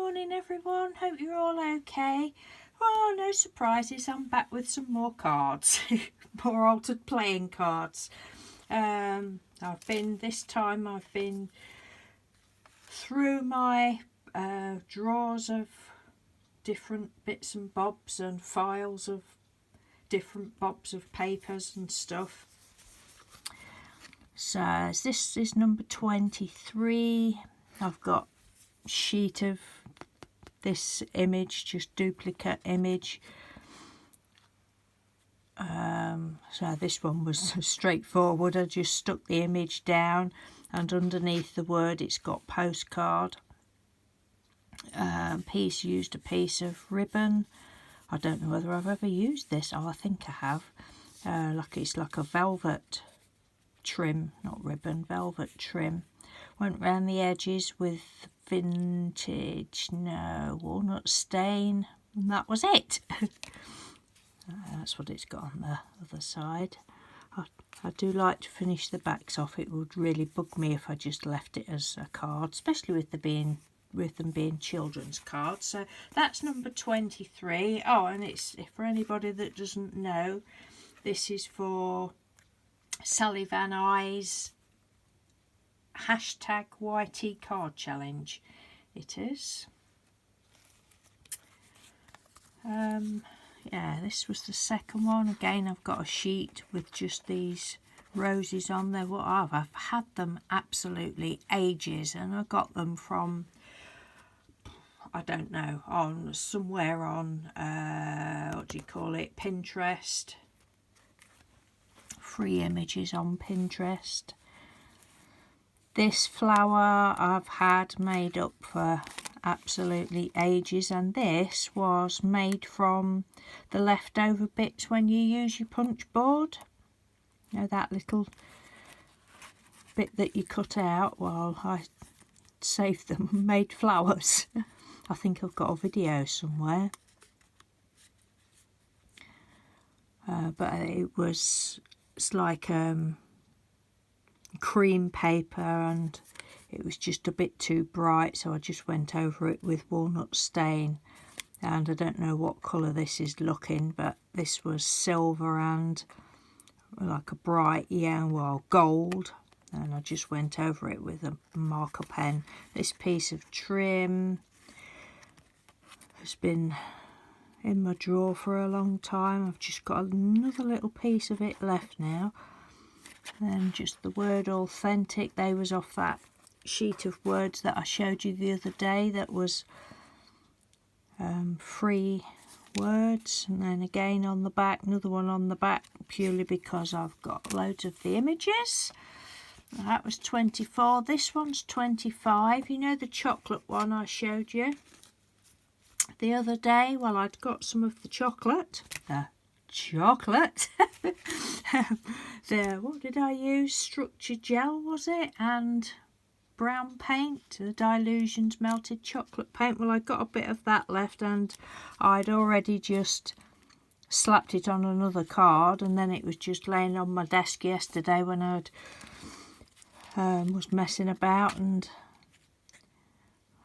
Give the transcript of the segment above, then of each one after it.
morning everyone, hope you're all okay. Oh, no surprises, I'm back with some more cards, more altered playing cards. I've been through my drawers of different bits and bobs and files of different bobs of papers and stuff. So this is number 23. I've got a sheet of this image, just duplicate image. So this one was straightforward. I just stuck the image down, and underneath the word it's got postcard. Used a piece of ribbon. I don't know whether I've ever used this. Oh, I think I have. It's like a velvet trim, not ribbon, velvet trim. Went round the edges with walnut stain, and that was it. That's what it's got on the other side. I do like to finish the backs off. It would really bug me if I just left it as a card, especially with them being children's cards. So that's number 23. Oh, and it's, for anybody that doesn't know, this is for Sally Van Ey's #YT card challenge. It is. Yeah, this was the second one. Again, I've got a sheet with just these roses on there. What I've had them absolutely ages, and I got them from, I don't know, somewhere on Pinterest. Free images on Pinterest. This flower I've had made up for absolutely ages, and this was made from the leftover bits when you use your punch board. You know, that little bit that you cut out. Well, I saved them and made flowers. I think I've got a video somewhere. But it's like cream paper, and it was just a bit too bright, so I just went over it with walnut stain. And I don't know what colour this is looking, but this was silver and like a bright gold, and I just went over it with a marker pen. This piece of trim has been in my drawer for a long time. I've just got another little piece of it left now. And just the word authentic, they was off that sheet of words that I showed you the other day, that was free words. And then again on the back, another one on the back, purely because I've got loads of the images. That was 24. This one's 25. You know the chocolate one I showed you the other day? Well, I'd got some of the chocolate. What did I use? Structure gel, was it? And brown paint, the Dilutions melted chocolate paint. Well, I got a bit of that left, and I'd already just slapped it on another card, and then it was just laying on my desk yesterday when I'd was messing about, and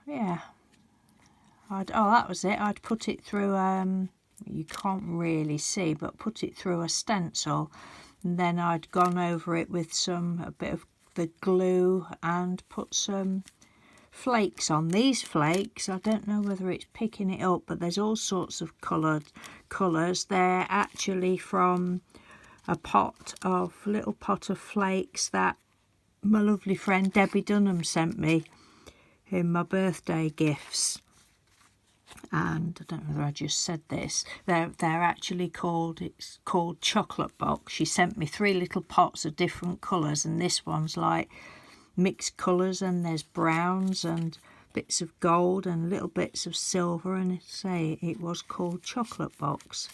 yeah, that was it. I'd put it through you can't really see, but put it through a stencil, and then I'd gone over it with a bit of the glue and put some flakes on. These flakes, I don't know whether it's picking it up, but there's all sorts of colours. They're actually from a little pot of flakes that my lovely friend Debbie Dunham sent me in my birthday gifts. And I don't know whether I just said this. They're actually called chocolate box. She sent me 3 little pots of different colours, and this one's like mixed colours, and there's browns and bits of gold and little bits of silver, and it was called chocolate box.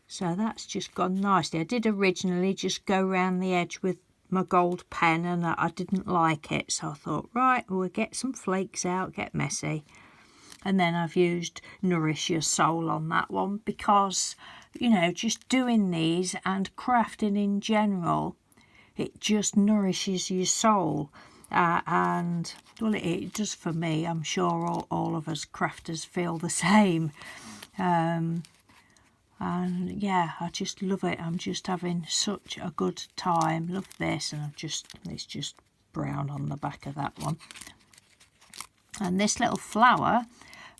So that's just gone nicely. I did originally just go round the edge with my gold pen, and I didn't like it, so I thought, right, we'll get some flakes out, get messy. And then I've used Nourish Your Soul on that one, because, you know, just doing these and crafting in general, it just nourishes your soul. and well, it does for me. I'm sure all of us crafters feel the same. And yeah, I just love it. I'm just having such a good time. Love this, and it's just brown on the back of that one. And this little flower,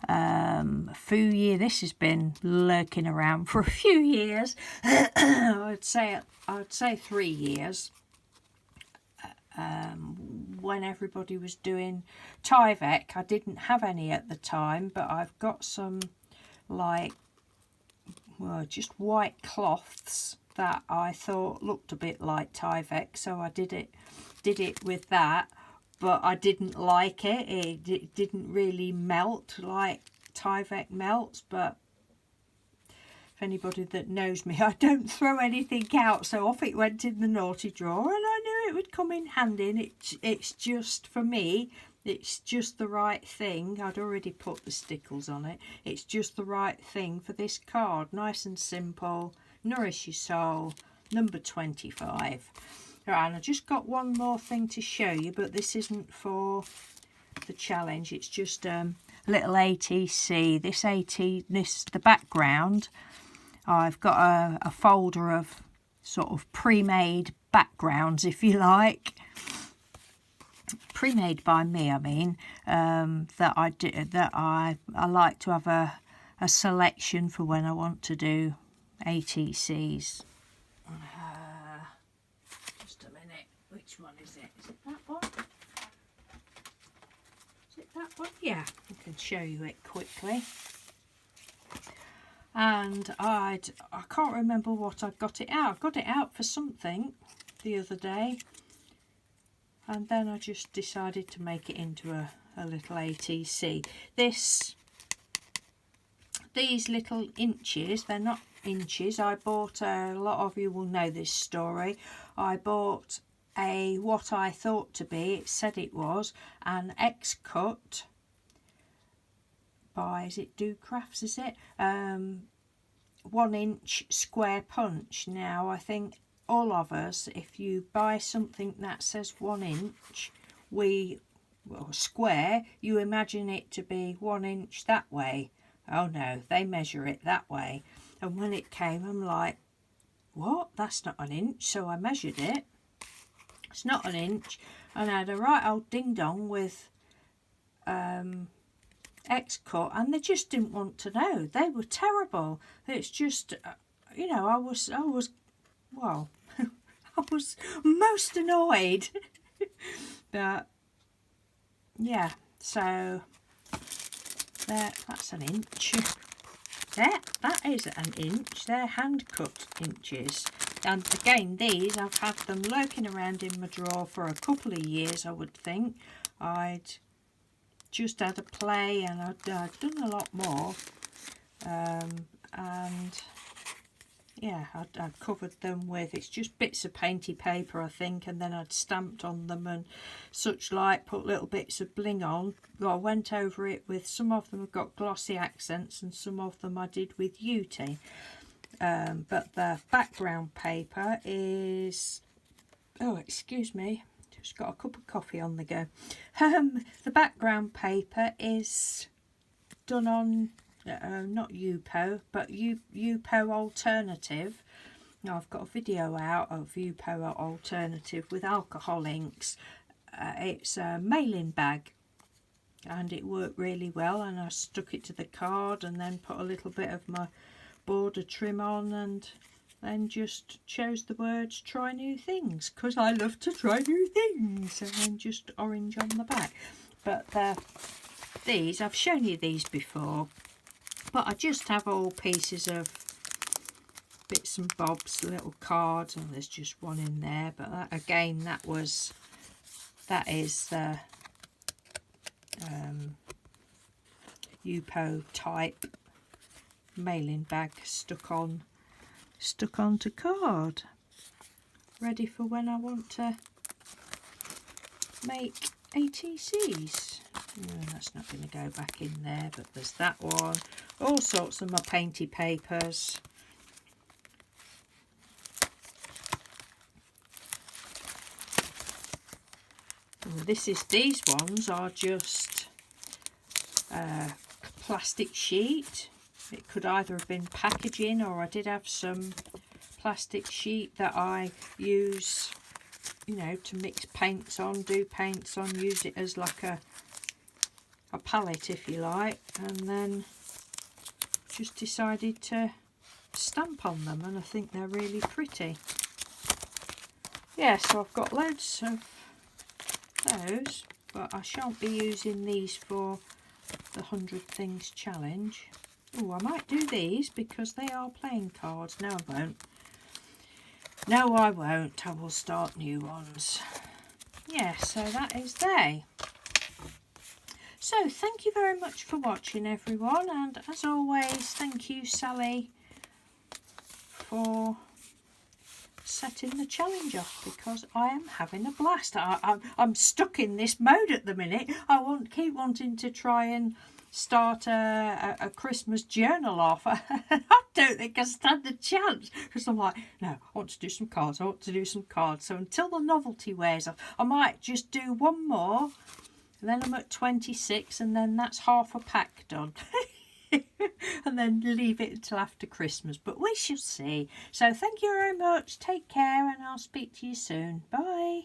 this has been lurking around for a few years. I'd say 3 years. When everybody was doing Tyvek, I didn't have any at the time, but I've got some like, well, just white cloths that I thought looked a bit like Tyvek, so I did it with that, but I didn't like it. It didn't really melt like Tyvek melts, but if anybody that knows me, I don't throw anything out, so off it went in the naughty drawer, and I knew it would come in handy. And it's just, for me, it's just the right thing. I'd already put the stickles on it. It's just the right thing for this card. Nice and simple. Nourish your soul. Number 25. Right, and I just got one more thing to show you, but this isn't for the challenge. It's just a little ATC. The background, I've got a folder of sort of pre-made backgrounds, if you like. Pre-made by me, I mean, that I like to have a selection for when I want to do ATCs. Just a minute, which one is it? Is it that one? Is it that one? Yeah, I can show you it quickly. And I can't remember what I got it out. I got it out for something the other day, and then I just decided to make it into a little ATC. These little inches, they're not inches. I bought, a lot of you will know this story, I bought what I thought to be, it said it was, an X-cut by, is it Do Crafts, is it? 1 inch square punch. Now I think all of us, if you buy something that says 1 inch, square, you imagine it to be 1 inch that way. Oh no, they measure it that way. And when it came, I'm like, what? That's not 1 inch. So I measured it. It's not 1 inch. And I had a right old ding dong with X-cut, and they just didn't want to know. They were terrible. It's just, you know, I was well, I was most annoyed. But yeah, so that's 1 inch. That is 1 inch. They're hand cut inches. And again, these, I've had them lurking around in my drawer for a couple of years, I would think. I'd just had a play, and I'd done a lot more. And yeah, I'd covered them with, it's just bits of painty paper, I think, and then I'd stamped on them and such like, put little bits of bling on. I went over it with, some of them have got glossy accents and some of them I did with Ute. But the background paper is, oh excuse me, just got a cup of coffee on the go. The background paper is done on not Yupo, but Yupo Alternative. Now I've got a video out of Yupo Alternative with alcohol inks. It's a mailing bag, and it worked really well, and I stuck it to the card and then put a little bit of my border trim on, and then just chose the words try new things, because I love to try new things, and then just orange on the back. But these, I've shown you these before, but I just have all pieces of bits and bobs, little cards, and there's just one in there. But that, again, that is the Yupo type mailing bag stuck onto card, ready for when I want to make ATCs. That's not going to go back in there, but there's that one. All sorts of my painty papers. These ones are just plastic sheet. It could either have been packaging, or I did have some plastic sheet that I use, you know, to mix paints on, do paints on, use it as like a palette if you like, and then just decided to stamp on them, and I think they're really pretty. Yeah, so I've got loads of those, but I shan't be using these for the 100 Things challenge. Oh, I might do these because they are playing cards. No, I won't. No, I won't. I will start new ones. Yeah, so that is they. So, thank you very much for watching, everyone. And as always, thank you, Sally, for setting the challenge off, because I am having a blast. I'm stuck in this mode at the minute. I keep wanting to try and start a Christmas journal off. I don't think I stand a chance, because I'm like, no, I want to do some cards. I want to do some cards. So until the novelty wears off, I might just do one more, and then I'm at 26, and then that's half a pack done. And then leave it until after Christmas, but we shall see. So thank you very much, take care, and I'll speak to you soon. Bye.